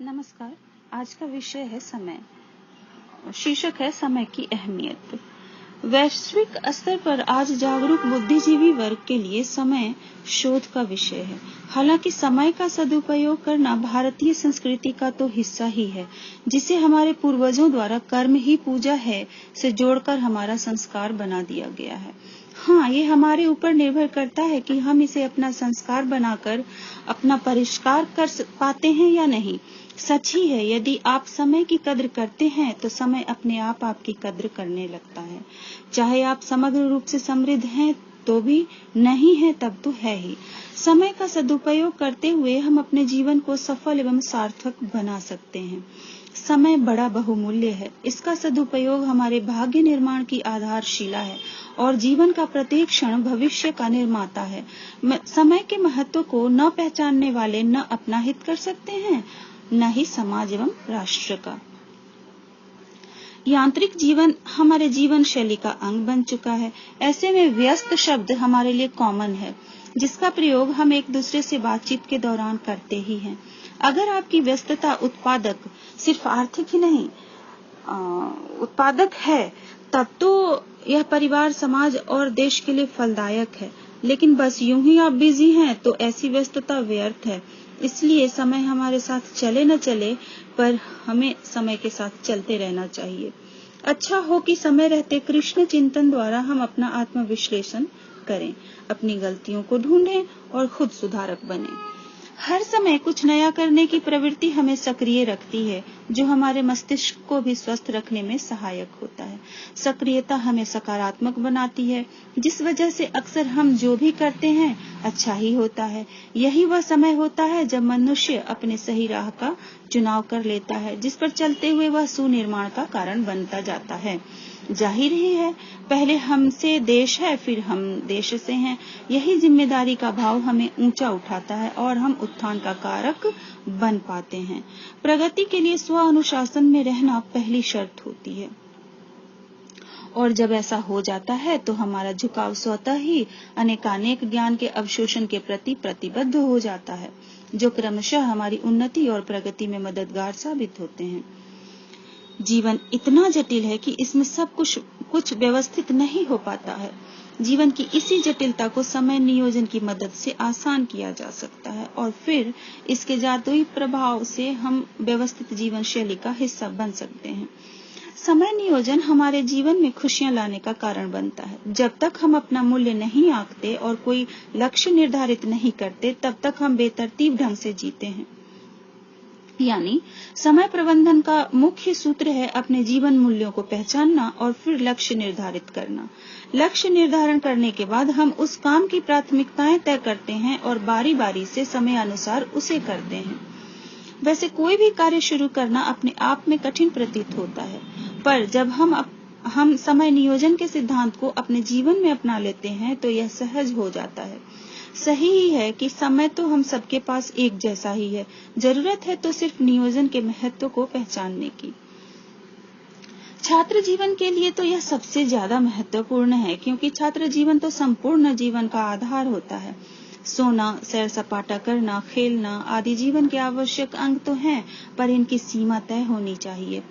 नमस्कार। आज का विषय है समय। शीर्षक है समय की अहमियत। वैश्विक स्तर पर आज जागरूक बुद्धिजीवी वर्ग के लिए समय शोध का विषय है। हालांकि समय का सदुपयोग करना भारतीय संस्कृति का तो हिस्सा ही है, जिसे हमारे पूर्वजों द्वारा कर्म ही पूजा है से जोड़कर हमारा संस्कार बना दिया गया है। हाँ, ये हमारे ऊपर निर्भर करता है कि हम इसे अपना संस्कार बनाकर अपना परिष्कार कर पाते हैं या नहीं। सच ही है, यदि आप समय की कद्र करते हैं तो समय अपने आप आपकी कद्र करने लगता है। चाहे आप समग्र रूप से समृद्ध हैं तो भी, नहीं है तब तो है ही। समय का सदुपयोग करते हुए हम अपने जीवन को सफल एवं सार्थक बना सकते हैं। समय बड़ा बहुमूल्य है। इसका सदुपयोग हमारे भाग्य निर्माण की आधारशिला है और जीवन का प्रत्येक क्षण भविष्य का निर्माता है। समय के महत्व को न पहचानने वाले न अपना हित कर सकते हैं, न ही समाज एवं राष्ट्र का। यांत्रिक जीवन हमारे जीवन शैली का अंग बन चुका है। ऐसे में व्यस्त शब्द हमारे लिए कॉमन है, जिसका प्रयोग हम एक दूसरे से बातचीत के दौरान करते ही हैं। अगर आपकी व्यस्तता उत्पादक, सिर्फ आर्थिक ही नहीं उत्पादक है, तब तो यह परिवार, समाज और देश के लिए फलदायक है। लेकिन बस यूं ही आप बिजी हैं तो ऐसी व्यस्तता व्यर्थ है। इसलिए समय हमारे साथ चले न चले, पर हमें समय के साथ चलते रहना चाहिए। अच्छा हो कि समय रहते कृष्ण चिंतन द्वारा हम अपना आत्मविश्लेषण करें, अपनी गलतियों को ढूंढें और खुद सुधारक बने। हर समय कुछ नया करने की प्रवृत्ति हमें सक्रिय रखती है, जो हमारे मस्तिष्क को भी स्वस्थ रखने में सहायक होता है। सक्रियता हमें सकारात्मक बनाती है, जिस वजह से अक्सर हम जो भी करते हैं अच्छा ही होता है। यही वह समय होता है जब मनुष्य अपने सही राह का चुनाव कर लेता है, जिस पर चलते हुए वह सुनिर्माण का कारण बनता जाता है। जाहिर ही है, पहले हमसे देश है, फिर हम देश से हैं। यही जिम्मेदारी का भाव हमें ऊंचा उठाता है और हम उत्थान का कारक बन पाते हैं। प्रगति के लिए स्व अनुशासन में रहना पहली शर्त होती है, और जब ऐसा हो जाता है तो हमारा झुकाव स्वतः ही अनेकानेक ज्ञान के अवशोषण के प्रति प्रतिबद्ध हो जाता है, जो क्रमशः हमारी उन्नति और प्रगति में मददगार साबित होते हैं। जीवन इतना जटिल है कि इसमें सब कुछ व्यवस्थित नहीं हो पाता है। जीवन की इसी जटिलता को समय नियोजन की मदद से आसान किया जा सकता है और फिर इसके जादुई प्रभाव से हम व्यवस्थित जीवन शैली का हिस्सा बन सकते हैं। समय नियोजन हमारे जीवन में खुशियां लाने का कारण बनता है। जब तक हम अपना मूल्य नहीं आंकते और कोई लक्ष्य निर्धारित नहीं करते, तब तक हम बेतरतीब ढंग से जीते हैं। यानी समय प्रबंधन का मुख्य सूत्र है अपने जीवन मूल्यों को पहचानना और फिर लक्ष्य निर्धारित करना। लक्ष्य निर्धारण करने के बाद हम उस काम की प्राथमिकताएं तय करते हैं और बारी बारी से समय अनुसार उसे करते हैं। वैसे कोई भी कार्य शुरू करना अपने आप में कठिन प्रतीत होता है, पर जब हम समय नियोजन के सिद्धांत को अपने जीवन में अपना लेते हैं तो यह सहज हो जाता है। सही ही है कि समय तो हम सबके पास एक जैसा ही है। जरूरत है तो सिर्फ नियोजन के महत्व को पहचानने की। छात्र जीवन के लिए तो यह सबसे ज्यादा महत्वपूर्ण है, क्योंकि छात्र जीवन तो संपूर्ण जीवन का आधार होता है। सोना, सैर सपाटा करना, खेलना आदि जीवन के आवश्यक अंग तो हैं, पर इनकी सीमा तय होनी चाहिए।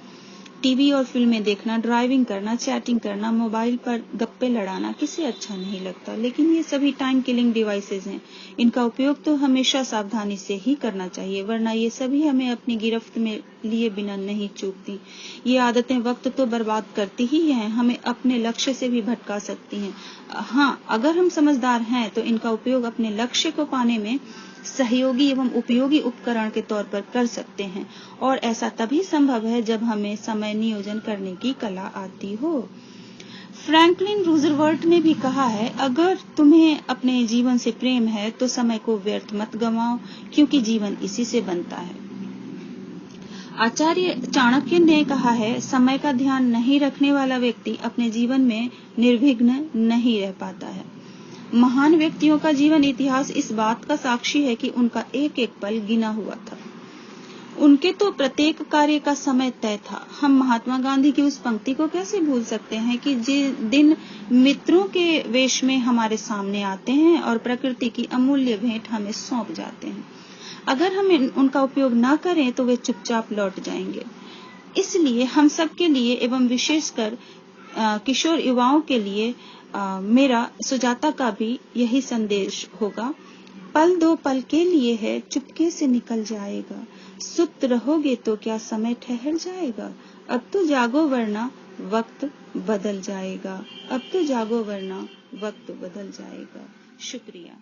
टीवी और फिल्में देखना, ड्राइविंग करना, चैटिंग करना, मोबाइल पर गप्पे लड़ाना किसे अच्छा नहीं लगता, लेकिन ये सभी टाइम किलिंग डिवाइसेस हैं। इनका उपयोग तो हमेशा सावधानी से ही करना चाहिए, वरना ये सभी हमें अपनी गिरफ्त में लिए बिना नहीं चूकती। ये आदतें वक्त तो बर्बाद करती ही हैं, हमें अपने लक्ष्य से भी भटका सकती हैं। हाँ, अगर हम समझदार हैं तो इनका उपयोग अपने लक्ष्य को पाने में सहयोगी एवं उपयोगी उपकरण के तौर पर कर सकते हैं, और ऐसा तभी संभव है जब हमें समय नियोजन करने की कला आती हो। फ्रैंकलिन रूजवेल्ट ने भी कहा है, अगर तुम्हें अपने जीवन से प्रेम है तो समय को व्यर्थ मत गंवाओ, क्योंकि जीवन इसी से बनता है। आचार्य चाणक्य ने कहा है, समय का ध्यान नहीं रखने वाला व्यक्ति अपने जीवन में निर्विघ्न नहीं रह पाता है। महान व्यक्तियों का जीवन इतिहास इस बात का साक्षी है कि उनका एक एक पल गिना हुआ था। उनके तो प्रत्येक कार्य का समय तय था। हम महात्मा गांधी की उस पंक्ति को कैसे भूल सकते हैं कि जिस दिन मित्रों के वेश में हमारे सामने आते हैं और प्रकृति की अमूल्य भेंट हमें सौंप जाते हैं। अगर हम उनका उपयोग ना करें तो वे चुपचाप लौट जाएंगे। इसलिए हम सब के लिए एवं विशेषकर किशोर युवाओं के लिए मेरा सुजाता का भी यही संदेश होगा। पल दो पल के लिए है, चुपके से निकल जाएगा। सुप्त रहोगे तो क्या समय ठहर जाएगा। अब तो जागो वरना वक्त बदल जाएगा। अब तो जागो वरना वक्त बदल जाएगा। शुक्रिया।